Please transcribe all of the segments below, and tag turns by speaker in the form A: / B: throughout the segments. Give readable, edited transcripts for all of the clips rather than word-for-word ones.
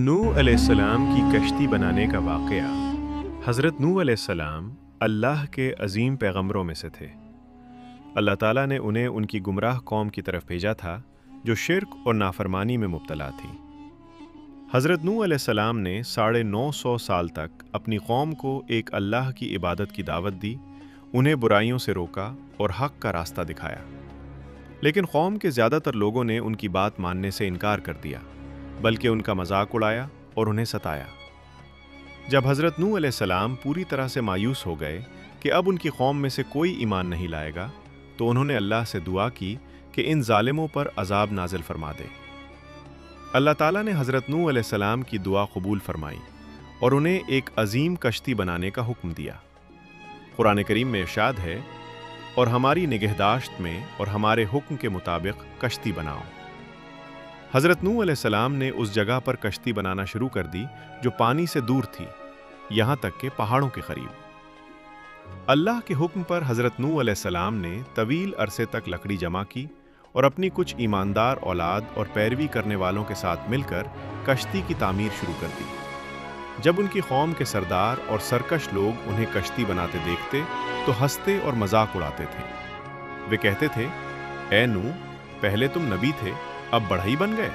A: नूह अलैहिस्सलाम की कश्ती बनाने का वाक़या। हज़रत नूह अलैहिस्सलाम अल्लाह के अज़ीम पैगम्बरों में से थे। अल्लाह ताला ने उन्हें उनकी गुमराह कौम की तरफ भेजा था जो शिर्क और नाफरमानी में मुब्तला थी। हज़रत नूह अलैहिस्सलाम ने 950 साल तक अपनी कौम को एक अल्लाह की इबादत की दावत दी, उन्हें बुराइयों से रोका और हक़ का रास्ता दिखाया। लेकिन कौम के ज़्यादातर लोगों ने उनकी बात मानने से इनकार कर दिया, बल्कि उनका मजाक उड़ाया और उन्हें सताया। जब हज़रत नूह अलैहिस्सलाम पूरी तरह से मायूस हो गए कि अब उनकी कौम में से कोई ईमान नहीं लाएगा, तो उन्होंने अल्लाह से दुआ की कि इन ज़ालिमों पर अज़ाब नाज़िल फरमा दे। अल्लाह ताला ने हज़रत नूह अलैहिस्सलाम की दुआ कबूल फरमाई और उन्हें एक अजीम कश्ती बनाने का हुक्म दिया। कुरान करीम में इरशाद है, और हमारी निगहदाश्त में और हमारे हुक्म के मुताबिक कश्ती बनाओ। हज़रत नूह अलैहिस्सलाम ने उस जगह पर कश्ती बनाना शुरू कर दी जो पानी से दूर थी, यहाँ तक कि पहाड़ों के करीब। अल्लाह के हुक्म पर हज़रत नूह अलैहिस्सलाम ने तवील अरसे तक लकड़ी जमा की और अपनी कुछ ईमानदार औलाद और पैरवी करने वालों के साथ मिलकर कश्ती की तामीर शुरू कर दी। जब उनकी कौम के सरदार और सरकश लोग उन्हें कश्ती बनाते देखते तो हंसते और मजाक उड़ाते थे। वे कहते थे, ए नूह, पहले तुम नबी थे, अब बढ़ई बन गए।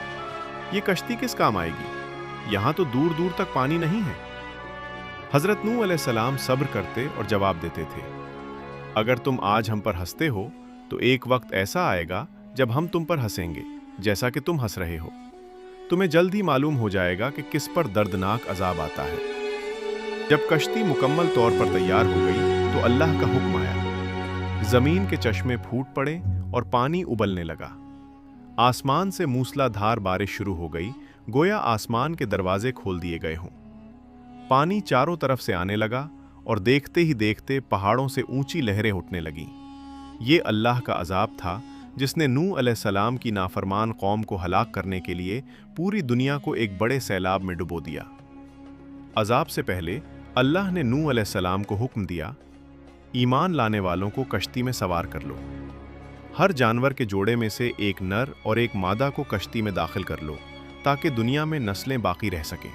A: ये कश्ती किस काम आएगी? यहाँ तो दूर दूर तक पानी नहीं है। हज़रत नूह अलैहिस्सलाम सब्र करते और जवाब देते थे, अगर तुम आज हम पर हंसते हो तो एक वक्त ऐसा आएगा जब हम तुम पर हंसेंगे, जैसा कि तुम हंस रहे हो। तुम्हें जल्द ही मालूम हो जाएगा कि किस पर दर्दनाक अजाब आता है। जब कश्ती मुकम्मल तौर पर तैयार हो गई तो अल्लाह का हुक्म आया। ज़मीन के चश्मे फूट पड़े और पानी उबलने लगा। आसमान से मूसलाधार बारिश शुरू हो गई, गोया आसमान के दरवाजे खोल दिए गए हों। पानी चारों तरफ से आने लगा और देखते ही देखते पहाड़ों से ऊंची लहरें उठने लगीं। ये अल्लाह का अजाब था जिसने नूह अलैहिस्सलाम की नाफरमान कौम को हलाक करने के लिए पूरी दुनिया को एक बड़े सैलाब में डुबो दिया। अजाब से पहले अल्लाह ने नूह अलैहिस्सलाम को हुक्म दिया, ईमान लाने वालों को कश्ती में सवार कर लो। हर जानवर के जोड़े में से एक नर और एक मादा को कश्ती में दाखिल कर लो, ताकि दुनिया में नस्लें बाकी रह सकें।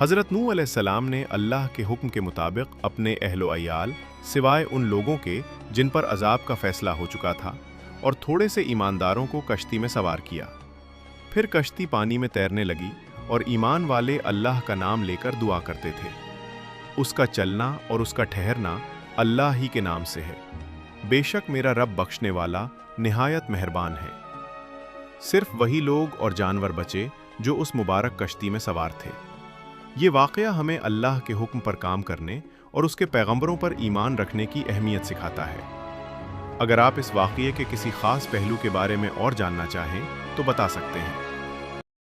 A: हज़रत नूह अलैहिस्सलाम ने अल्लाह के हुक्म के मुताबिक अपने अहलो अयाल, सिवाय उन लोगों के जिन पर अजाब का फैसला हो चुका था, और थोड़े से ईमानदारों को कश्ती में सवार किया। फिर कश्ती पानी में तैरने लगी और ईमान वाले अल्लाह का नाम लेकर दुआ करते थे। उसका चलना और उसका ठहरना अल्लाह ही के नाम से है। बेशक मेरा रब बख्शने वाला निहायत मेहरबान है। सिर्फ वही लोग और जानवर बचे जो उस मुबारक कश्ती में सवार थे। ये वाक़या हमें अल्लाह के हुक्म पर काम करने और उसके पैगंबरों पर ईमान रखने की अहमियत सिखाता है। अगर आप इस वाक़ये के किसी ख़ास पहलू के बारे में और जानना चाहें तो बता सकते हैं।